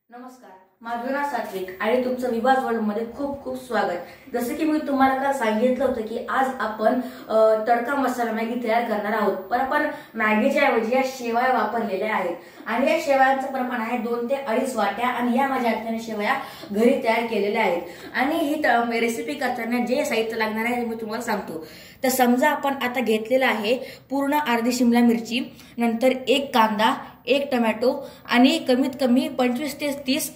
नमस्कार, माझं नाव सात्विक आणि तुमचं विवाद वर्ल्ड मध्ये खूप खूप स्वागत। जसे की मी तुम्हाला काल सांगितलं होतं की आज आपण तडका मसाला मॅगी तयार करणार आहोत, पण आपण मॅगीच्या ऐवजी या शेवया वापरलेल्या आहेत आणि या शेवयांचं प्रमाण आहे 2 ते 2.5 वाट्या आणि या माझ्या हाताने शेवया घरी तयार केलेल्या आहेत। आणि ही रेसिपी करताना जे साहित्य लागणार आहे मी तुम्हाला सांगतो। तर समजा आपण आता घेतलेला आहे पूर्ण अर्धी शिमला मिरची, नंतर 1 कांदा, 1 टोमॅटो आणि कमीत कमी 25 ते 30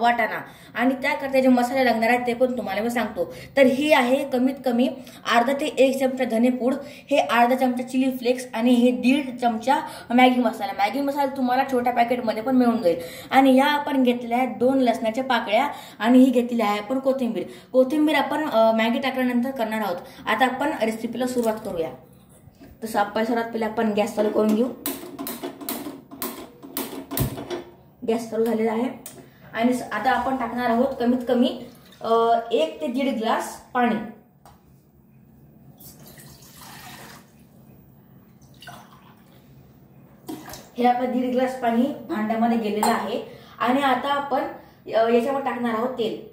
वाटाणा आणि त्याकरता जे मसाले लागणार आहेत ते पण तुम्हाला मी सांगतो। तर ही आहे कमीत कमी अर्धा ते 1 चमचा धनेपूड, हे अर्धा चमचा चिली फ्लेक्स आणि हे 1.5 चमचा मॅगी मसाला। मॅगी मसाला तुम्हाला छोट्या पॅकेटमध्ये पण मिळून जाईल। आणि या आपण घेतलेल्या आहेत 2 लसणाच्या पाकळ्या आणि ही घेतलेली आहे आपण कोथिंबीर आपण मॅगी टाकल्यानंतर करणार आहोत। आता आपण रेसिपीला सुरुवात करूया। तर सर्वात पहिले आपण गॅस चालू करून घेऊ। गॅस चालू झालेला आहे आणि आता आपण टाकणार आहोत कमीत कमी 1 ते 1.5 ग्लास पाणी। हे आपलं 1.5 ग्लास पाणी भांड्यामध्ये गेलेलं आहे आणि आता आपण याच्यावर टाकणार आहोत तेल।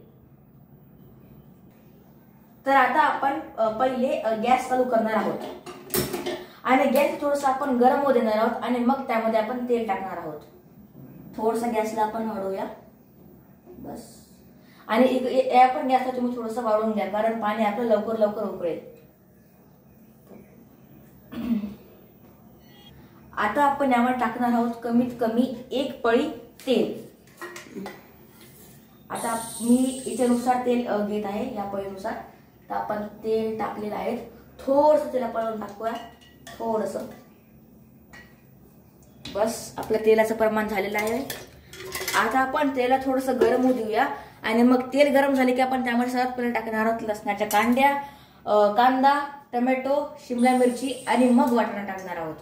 तर आता आपण पहिले गॅस चालू करणार आहोत आणि गॅस थोडंसं आपण गरम होऊ देणार आहोत आणि मग त्यामध्ये आपण तेल टाकणार आहोत। थोडसा गॅसला आपण वाढवूया बस। आणि आपण गॅसला तुम्ही थोडंसं वाढवून घ्या कारण पाणी आपलं लवकर लवकर उकळेल। आता आपण यावर टाकणार आहोत कमीत कमी 1 पळी तेल। आता मी इच्छेनुसार तेल घेत आहे या पळीनुसार। तर आपण तेल टाकलेलं आहे, थोडंसं तेल आपण टाकूया थोडंसं बस। आपलं तेलाचं प्रमाण झालेलं आहे। आता आपण तेला थोडंसं गरम होऊ देऊया आणि मग तेल गरम झाले की आपण त्यामध्ये सर्वात पहिले टाकणार आहोत लसणाच्या कांड्या, कांदा, टोमॅटो, शिमला मिरची आणि मग वाटाणा टाकणार आहोत।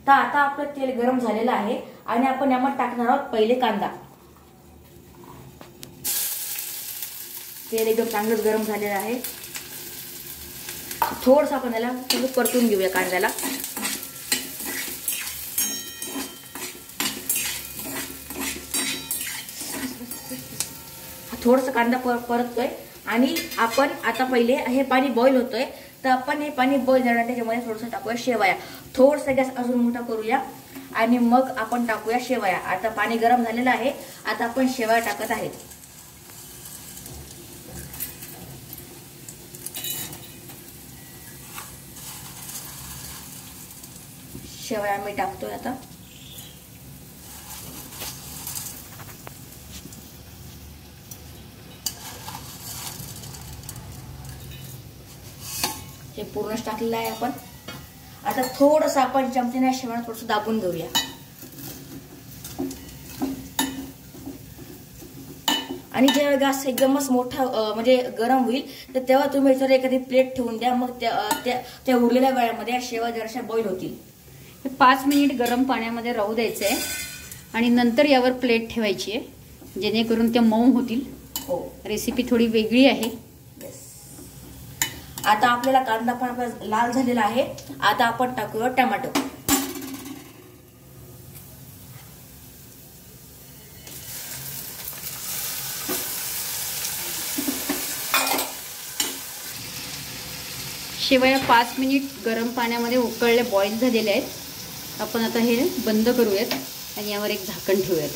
तर आता आपलं तेल गरम झालेलं आहे आणि आपण यामध्ये टाकणार आहोत पहिले कांदा। तेल एकदम चांगलंच गरम झालेलं आहे। थोडंसं आपण याला परतून घेऊया कांद्याला। थोडंसं कांदा परततोय आणि आपण आता पहिले हे पाणी बॉईल होतोय तर आपण हे पाणी बॉईल झाल्यानंतर त्याच्यामध्ये थोडंसं टाकूया शेवया। थोडंसं गॅस अजून मोठा करूया आणि मग आपण टाकूया शेवया। आता पाणी गरम झालेलं आहे, आता आपण शेवया टाकत आहेत। शेवया मी टाकतोय आता। हे पूर्णच टाकलेलं आहे आपण। आता थोडंसं आपण चमच्याने शेवया थोडंसं दाबून घेऊया आणि जेव्हा गॅस एकदमच मोठा म्हणजे गरम होईल तर तेव्हा तुम्ही याच्यावर एखादी प्लेट ठेवून द्या। मग त्या उरलेल्या वेळामध्ये शेवया जराशा बॉईल होतील। 5 मिनिट गरम पाण्यामध्ये राहू द्यायचंय आणि नंतर यावर प्लेट ठेवायची आहे जेणेकरून त्या मऊ होतील। हो, रेसिपी थोडी वेगळी आहे। आता आपल्याला कांदा पण आपला लाल झालेला आहे। आता आपण टाकूया टोमॅटो। शेवया 5 मिनिट गरम पाण्यामध्ये उकळले बॉईल झालेले आहेत। आपण आता हे बंद करूयात आणि यावर एक झाकण ठेवूयात।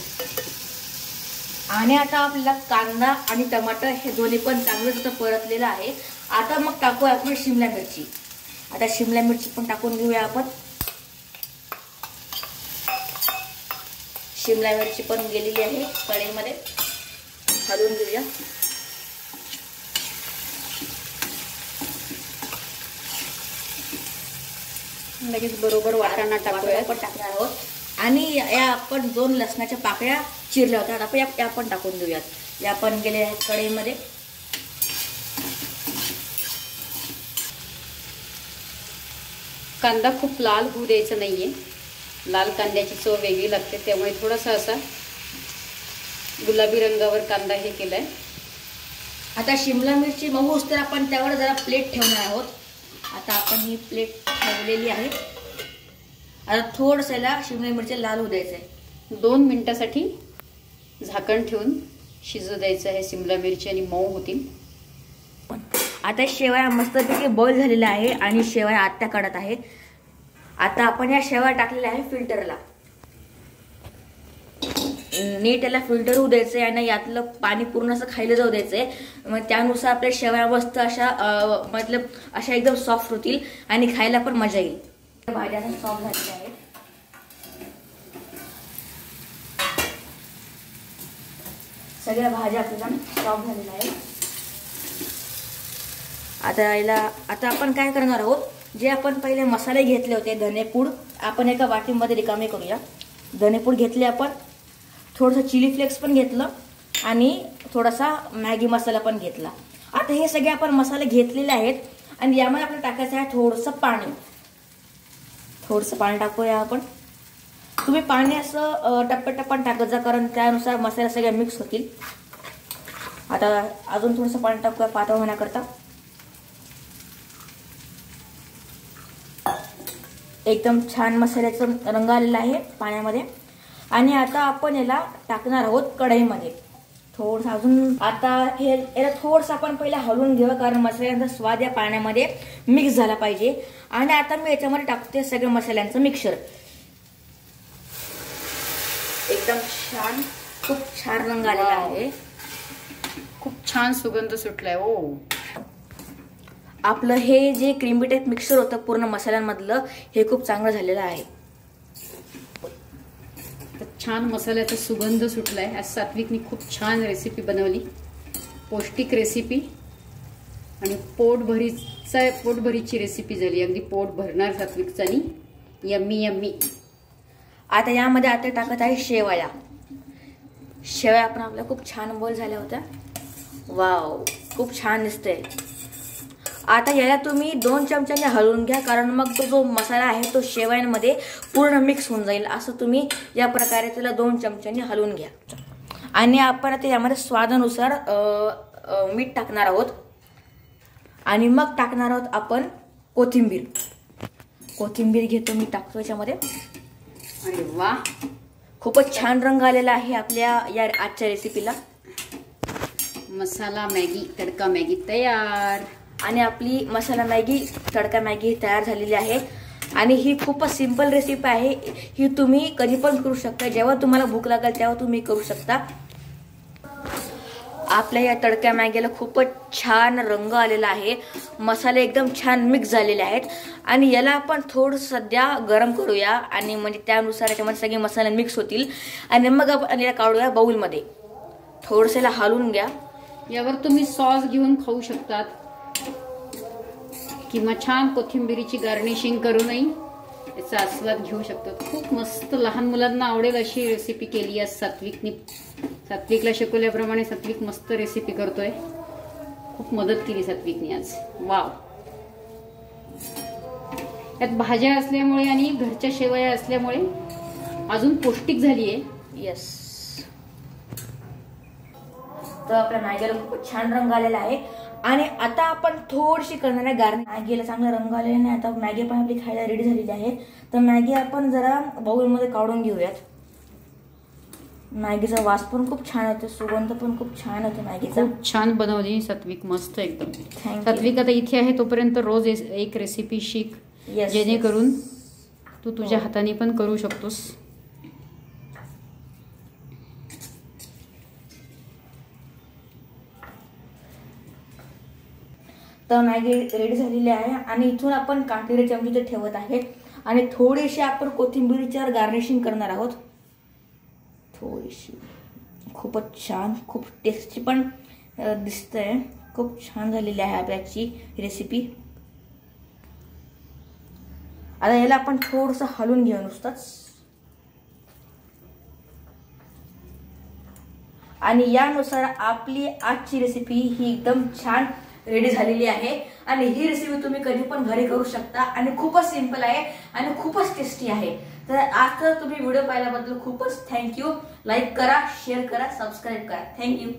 आणि आता आपल्याला कांदा आणि टमाटर हे दोन्ही पण चांगलं परतलेलं आहे। आता मग टाकूया आपण शिमला मिरची। आता शिमला मिरची पण टाकून घेऊया आपण। शिमला मिरची पण गेलेली आहे कढईमध्ये, हलवून घेऊया। लगेच बरोबर वाटाणा टाकूया आपण टाकणार आहोत आणि या आपण 2 लसणाच्या पाकळ्या चिरल्या होत्या आता आपण टाकून देऊयात। या आपण गेले आहेत कढईमध्ये। कांदा खूप लाल होऊ द्यायचा नाहीये, लाल कांद्याची चव वेगळी लागते, त्यामुळे थोडासा असा गुलाबी रंगावर कांदा हे केलाय। आता शिमला मिरची मऊ असते आपण त्यावर जरा प्लेट ठेवणार आहोत। आता आपण ही प्लेट ठेवलेली आहे। आता थोडंसं शिमला मिरची लाल होऊ द्यायचंय। 2 मिनिटासाठी झाकण ठेवून शिजू द्यायचं आहे. शिमला मिरची आणि मऊ होतील. आता शेवया मस्तपैकी बॉईल झालेला आहे आणि शेवया आत्या काढत आहे. आता आपण या शेवया टाकलेल्या आहे फिल्टरला. नीट याला फिल्टर होऊ द्यायचंय आणि यातलं पाणी पूर्ण असं खायला जाऊ द्यायचंय. मग त्यानुसार आपल्या शेवया मस्त अशा मतलब अशा एकदम सॉफ्ट होतील आणि खायला पण मजा येईल. भाज्या सॉफ्ट झालेल्या आहेत. सगळ्या भाज्या आपल्याला सॉफ्ट झालेल्या आहेत. आता आपण काय करणार आहोत, जे आपण पहिले मसाले घेतले होते धनेपूड आपण एका वाटीमध्ये रिकामे करूया. धनेपूड घेतले आपण, थोडंसं चिली फ्लेक्स पण घेतलं आणि थोडासा मॅगी मसाला पण घेतला. आता हे सगळे आपण मसाले घेतलेले आहेत आणि यामध्ये आपल्याला टाकायचं आहे थोडंसं पाणी. थोडंसं पाणी टाकूया आपण. तुम्ही पाणी असं टप्प्याटप्प्याने टाकत जा, कारण त्यानुसार मसाले सगळे मिक्स होतील. आता अजून थोडंसं पाणी टाकूया पातळ होण्याकरता. एकदम छान मसाल्याचा रंग आलेला आहे पाण्यामध्ये. आणि आता आपण याला टाकणार आहोत कढईमध्ये. थोडंसं अजून आता याला थोडंसं आपण पहिले हलवून घेऊ, कारण मसाल्यांचा स्वाद या पाण्यामध्ये मिक्स झाला पाहिजे. आणि आता मी याच्यामध्ये टाकते सगळ्या मसाल्यांचं मिक्सर. एकदम छान, खूप छान रंग आलेला आहे. खूप छान सुगंध सुटलाय. ओ, आपलं हे जे क्रीमी टाईप मिक्सर होतं पूर्ण मसाल्यांमधलं, हे खूप चांगलं झालेलं आहे. छान मसाल्याचा सुगंध सुटलाय. आज सात्विकनी खूप छान रेसिपी बनवली. पौष्टिक रेसिपी आणि पोटभरीची रेसिपी झाली. अगदी पोट भरणार सात्विकचा आणि यम्मी यम्मी. आता यामध्ये आता टाकत आहे शेवया. शेवया आपण आपल्या खूप छान बॉईल झाल्या होत्या. वाव, खूप छान दिसतंय. आता याला तुम्ही 2 चमच्याने हलवून घ्या, कारण मग तो जो मसाला आहे तो शेवयांमध्ये पूर्ण मिक्स होऊन जाईल. असं तुम्ही या प्रकारे त्याला 2 चमच्याने हलवून घ्या. आणि आपण आता यामध्ये स्वादानुसार मीठ टाकणार आहोत. आणि मग टाकणार आहोत आपण कोथिंबीर. कोथिंबीर घेतो मी, टाकतो याच्यामध्ये. अरे वा, खूपच छान रंग आलेला आहे आपल्या या आजच्या रेसिपीला. मसाला मॅगी तडका मॅगी तयार. आणि आपली मसाला मॅगी तडका मॅगी तयार झालेली आहे. आणि ही खूपच सिंपल रेसिपी आहे. ही तुम्ही कधी पण करू शकता. जेव्हा तुम्हाला भूक लागेल तेव्हा तुम्ही करू शकता. आपल्या या तडक्या मॅगीला खूपच छान रंग आलेला आहे. मसाले एकदम छान मिक्स झालेले आहेत. आणि याला आपण थोडं सध्या गरम करूया, आणि म्हणजे त्यानुसार याच्यामध्ये सगळे मसाले मिक्स होतील. आणि मग आपण याला काढूया बाउलमध्ये. थोडंसं याला हलवून घ्या. यावर तुम्ही सॉस घेऊन खाऊ शकतात किंवा छान कोथिंबीरीची गार्निशिंग करूनही याचा आस्वाद घेऊ शकतात. खूप मस्त लहान मुलांना आवडेल अशी रेसिपी केली आज सात्विकनी. सात्विकला शिकवल्याप्रमाणे सात्विक मस्त रेसिपी करतोय. खूप मदत केली सात्विकनी आज. वाव, यात भाज्या असल्यामुळे आणि घरच्या शेवया असल्यामुळे अजून पौष्टिक झाली आहे. येस. तर आपल्या मॅगीला खूप छान रंग आलेला आहे. आणि आता आपण थोडीशी करणार आहे गार्निश. मॅगीला चांगला रंग आलेला नाही. आता मॅगी पण आपली खायला रेडी झालेली आहे. तर मॅगी आपण जरा बाउलमध्ये काढून घेऊयात. मॅगीचा वास पण खूप छान येतो, सुगंध पण खूप छान होतो मॅगीचा. खूप छान बनवली सात्विक, मस्त एकदम. सात्विक आता इथे आहे तोपर्यंत रोज एक रेसिपी शिक, जेणेकरून तू तुझ्या हाताने पण करू शकतोस. तर मॅगी रेडी झालेली आहे. आणि इथून आपण काटेरी चमचे ठेवत आहे आणि थोडीशी आपण कोथिंबीरीच्यावर गार्निशिंग करणार आहोत. थोडीशी. खूपच छान, खूप टेस्टी पण दिसतंय. खूप छान झालेली आहे आपल्याची रेसिपी. आता याला आपण थोडंसं हलवून घेऊ नुसतंच. आणि यानुसार आपली आजची रेसिपी ही एकदम छान रेडी झालेली आहे. आणि ही रेसिपी तुम्ही कधी पण घरी करू शकता. आणि खूपच सिंपल आहे आणि खूपच टेस्टी आहे. तर आज तर तुम्ही व्हिडिओ पाहिल्याबद्दल खूपच थँक्यू. लाईक करा, शेअर करा, सबस्क्राईब करा. थँक्यू.